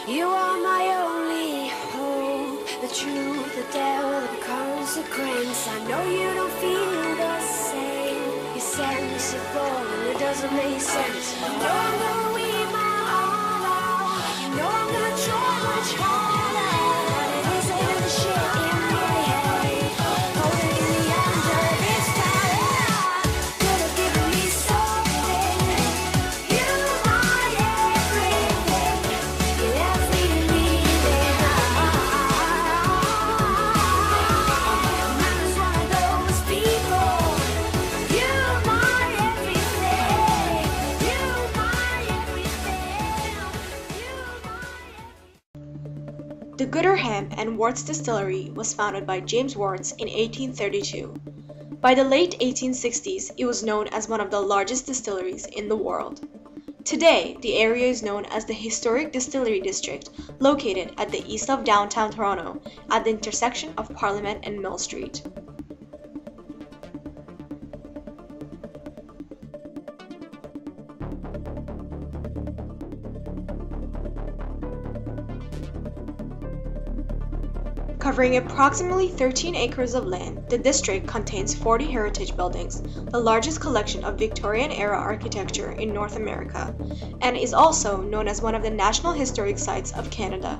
You are my only hope, the truth, the dare, the consequence. I know you don't feel the same. You're sensible and it doesn't make sense. You know I'm gonna read my all out. You know I'm gonna try much harder. But it isn't the shit in my head. Holding in the under this time. Could have given me something. You my everything. You left me to leave it. I'm just one of those people. You my everything. You my everything. You my The Gooderham and Worts Distillery was founded by James Worts in 1832. By the late 1860s, it was known as one of the largest distilleries in the world. Today, the area is known as the historic Distillery District, located at the east of downtown Toronto, at the intersection of Parliament and Mill Street. Covering approximately 13 acres of land, the district contains 40 heritage buildings, the largest collection of Victorian-era architecture in North America, and is also known as one of the National Historic Sites of Canada.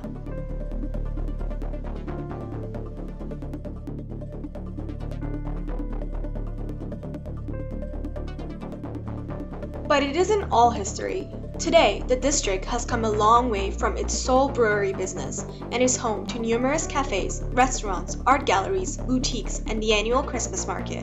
But it isn't all history. Today, the district has come a long way from its sole brewery business and is home to numerous cafes, restaurants, art galleries, boutiques, and the annual Christmas market.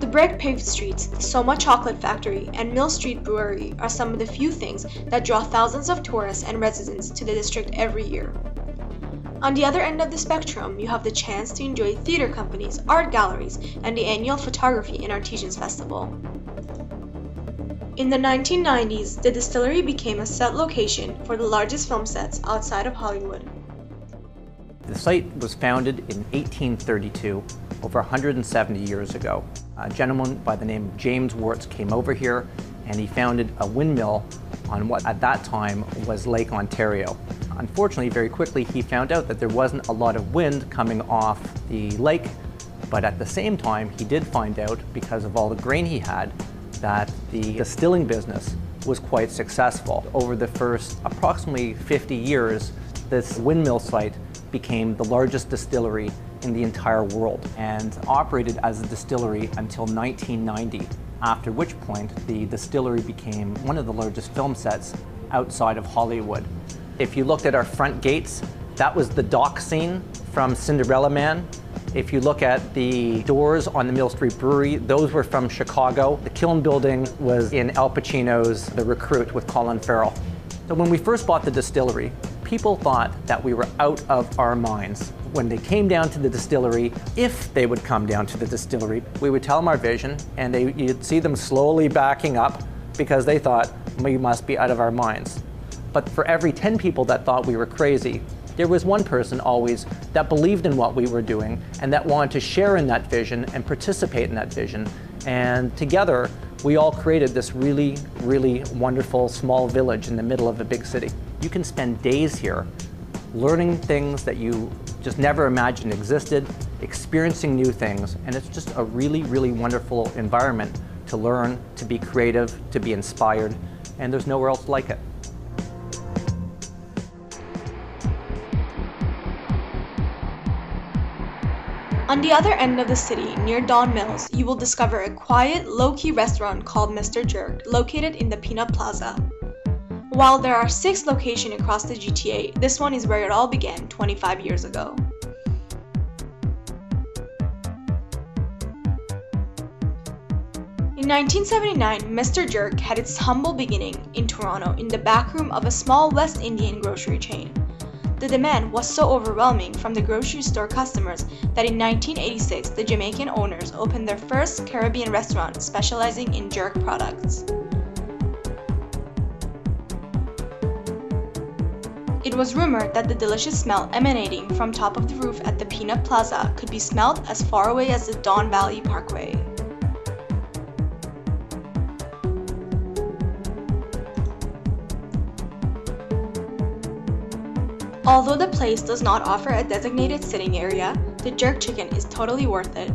The brick-paved streets, the Soma Chocolate Factory, and Mill Street Brewery are some of the few things that draw thousands of tourists and residents to the district every year. On the other end of the spectrum, you have the chance to enjoy theater companies, art galleries, and the annual Photography and Artisans Festival. In the 1990s, the distillery became a set location for the largest film sets outside of Hollywood. The site was founded in 1832, over 170 years ago. A gentleman by the name of James Worts came over here and he founded a windmill on what at that time was Lake Ontario. Unfortunately, very quickly he found out that there wasn't a lot of wind coming off the lake, but at the same time he did find out, because of all the grain he had, that the distilling business was quite successful. Over the first approximately 50 years, this windmill site became the largest distillery in the entire world and operated as a distillery until 1990, after which point the distillery became one of the largest film sets outside of Hollywood. If you looked at our front gates, that was the dock scene from Cinderella Man. If you look at the doors on the Mill Street Brewery, those were from Chicago. The kiln building was in Al Pacino's The Recruit with Colin Farrell. So when we first bought the distillery, people thought that we were out of our minds. When they came down to the distillery, if they would come down to the distillery, we would tell them our vision, and you'd see them slowly backing up because they thought we must be out of our minds. But for every 10 people that thought we were crazy, there was one person always that believed in what we were doing and that wanted to share in that vision and participate in that vision. And together, we all created this really, really wonderful small village in the middle of a big city. You can spend days here learning things that you just never imagined existed, experiencing new things, and it's just a really, really wonderful environment to learn, to be creative, to be inspired, and there's nowhere else like it. On the other end of the city, near Don Mills, you will discover a quiet, low-key restaurant called Mr. Jerk, located in the Peanut Plaza. While there are 6 locations across the GTA, this one is where it all began 25 years ago. In 1979, Mr. Jerk had its humble beginning in Toronto in the back room of a small West Indian grocery chain. The demand was so overwhelming from the grocery store customers that in 1986, the Jamaican owners opened their first Caribbean restaurant specializing in jerk products. It was rumored that the delicious smell emanating from top of the roof at the Peanut Plaza could be smelled as far away as the Don Valley Parkway. Although the place does not offer a designated sitting area, the jerk chicken is totally worth it.